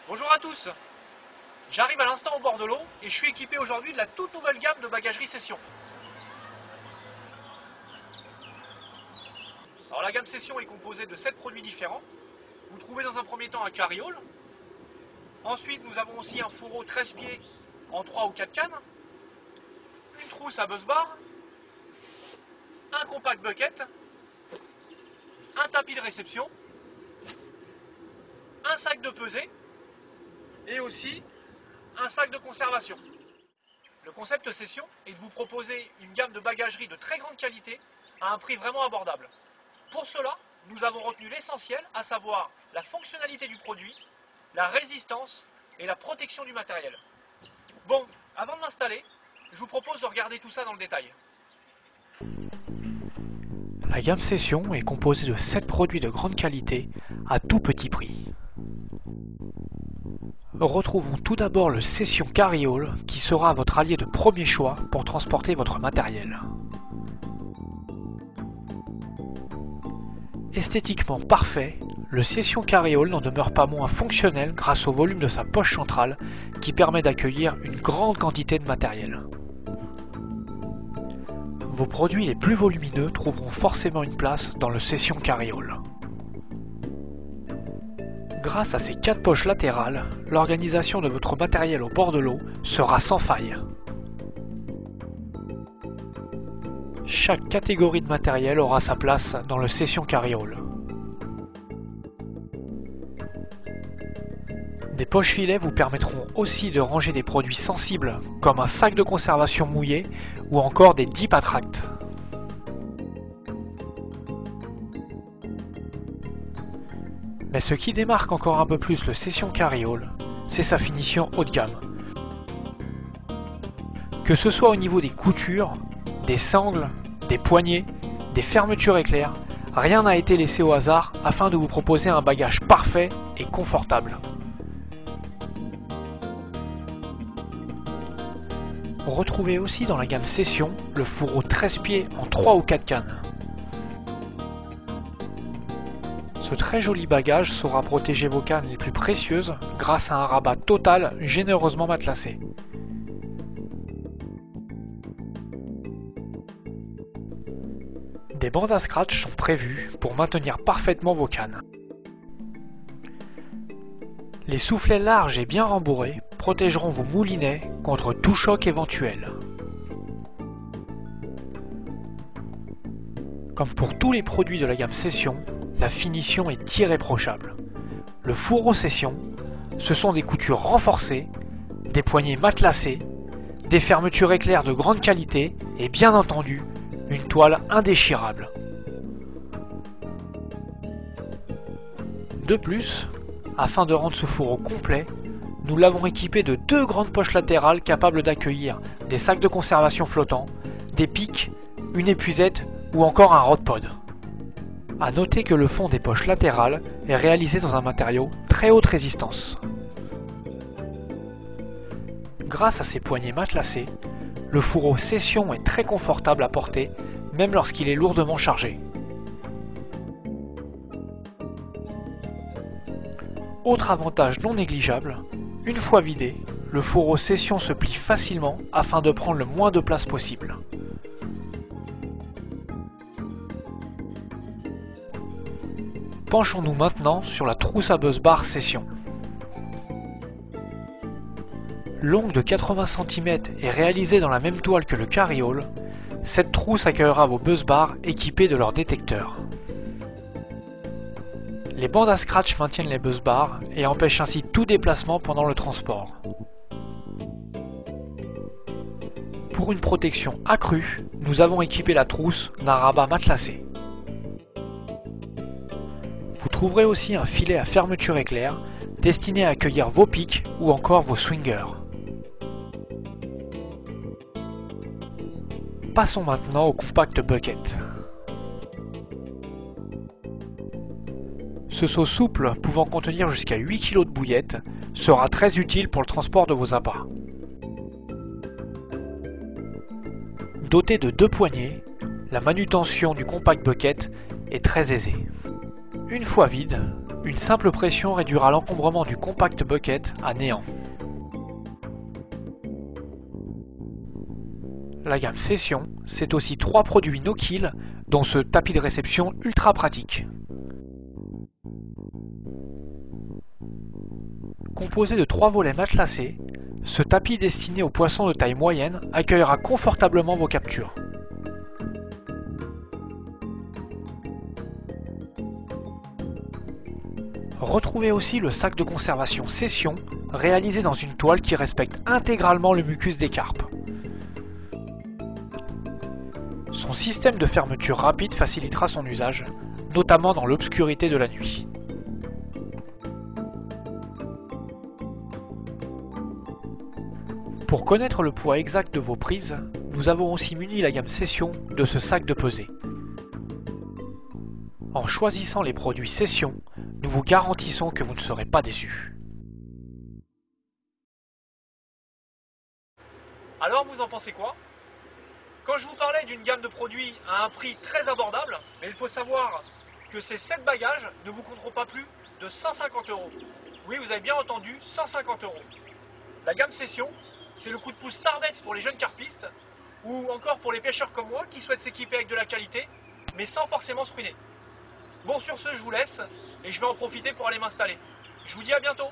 Bonjour à tous. J'arrive à l'instant au bord de l'eau et je suis équipé aujourd'hui de la toute nouvelle gamme de bagagerie Session. Alors la gamme Session est composée de 7 produits différents. Vous trouvez dans un premier temps un carriole. Ensuite nous avons aussi un fourreau 13 pieds en 3 ou 4 cannes. Une trousse à buzz bar. Un compact bucket. Un tapis de réception. Un sac de pesée. Et aussi un sac de conservation. Le concept Session est de vous proposer une gamme de bagagerie de très grande qualité à un prix vraiment abordable. Pour cela, nous avons retenu l'essentiel, à savoir la fonctionnalité du produit, la résistance et la protection du matériel. Bon, avant de m'installer, je vous propose de regarder tout ça dans le détail. La gamme Session est composée de 7 produits de grande qualité à tout petit prix. Retrouvons tout d'abord le Session Carriole qui sera votre allié de premier choix pour transporter votre matériel. Esthétiquement parfait, le Session Carriole n'en demeure pas moins fonctionnel grâce au volume de sa poche centrale qui permet d'accueillir une grande quantité de matériel. Vos produits les plus volumineux trouveront forcément une place dans le Session Carriole. Grâce à ces 4 poches latérales, l'organisation de votre matériel au bord de l'eau sera sans faille. Chaque catégorie de matériel aura sa place dans le Session Carriole. Des poches filets vous permettront aussi de ranger des produits sensibles comme un sac de conservation mouillé ou encore des dips à tract. Mais ce qui démarque encore un peu plus le Session Carriole, c'est sa finition haut de gamme. Que ce soit au niveau des coutures, des sangles, des poignées, des fermetures éclairs, rien n'a été laissé au hasard afin de vous proposer un bagage parfait et confortable. Retrouvez aussi dans la gamme Session le fourreau 13 pieds en 3 ou 4 cannes. Ce très joli bagage saura protéger vos cannes les plus précieuses grâce à un rabat total généreusement matelassé. Des bandes à scratch sont prévues pour maintenir parfaitement vos cannes. Les soufflets larges et bien rembourrés protégeront vos moulinets contre tout choc éventuel. Comme pour tous les produits de la gamme Session, la finition est irréprochable. Le fourreau Session, ce sont des coutures renforcées, des poignées matelassées, des fermetures éclairs de grande qualité et bien entendu, une toile indéchirable. De plus, afin de rendre ce fourreau complet, nous l'avons équipé de 2 grandes poches latérales capables d'accueillir des sacs de conservation flottants, des pics, une épuisette ou encore un rod-pod. A noter que le fond des poches latérales est réalisé dans un matériau très haute résistance. Grâce à ses poignées matelassées, le fourreau Session est très confortable à porter, même lorsqu'il est lourdement chargé. Autre avantage non négligeable, une fois vidé, le fourreau Session se plie facilement afin de prendre le moins de place possible. Penchons-nous maintenant sur la trousse à buzz bar Session. Longue de 80 cm et réalisée dans la même toile que le carriole, cette trousse accueillera vos buzz bars équipés de leur détecteur. Les bandes à scratch maintiennent les buzz bars et empêchent ainsi tout déplacement pendant le transport. Pour une protection accrue, nous avons équipé la trousse d'un rabat matelassé. Vous trouverez aussi un filet à fermeture éclair destiné à accueillir vos pics ou encore vos swingers. Passons maintenant au compact bucket. Ce seau souple, pouvant contenir jusqu'à 8 kg de bouillettes, sera très utile pour le transport de vos appâts. Doté de 2 poignées, la manutention du compact bucket est très aisée. Une fois vide, Une simple pression réduira l'encombrement du compact bucket à néant. La gamme Session, c'est aussi 3 produits no-kill, dont ce tapis de réception ultra pratique. Composé de 3 volets matelassés, ce tapis destiné aux poissons de taille moyenne accueillera confortablement vos captures. Retrouvez aussi le sac de conservation Session, réalisé dans une toile qui respecte intégralement le mucus des carpes. Son système de fermeture rapide facilitera son usage, notamment dans l'obscurité de la nuit. Pour connaître le poids exact de vos prises, nous avons aussi muni la gamme Session de ce sac de pesée. En choisissant les produits Session, nous vous garantissons que vous ne serez pas déçus. Alors vous en pensez quoi? Quand je vous parlais d'une gamme de produits à un prix très abordable, mais il faut savoir que ces 7 bagages ne vous coûteront pas plus de 150 €. Oui, vous avez bien entendu, 150 €. La gamme Session, c'est le coup de pouce Starbets pour les jeunes carpistes, ou encore pour les pêcheurs comme moi qui souhaitent s'équiper avec de la qualité, mais sans forcément se ruiner. Bon, sur ce, je vous laisse, et je vais en profiter pour aller m'installer. Je vous dis à bientôt!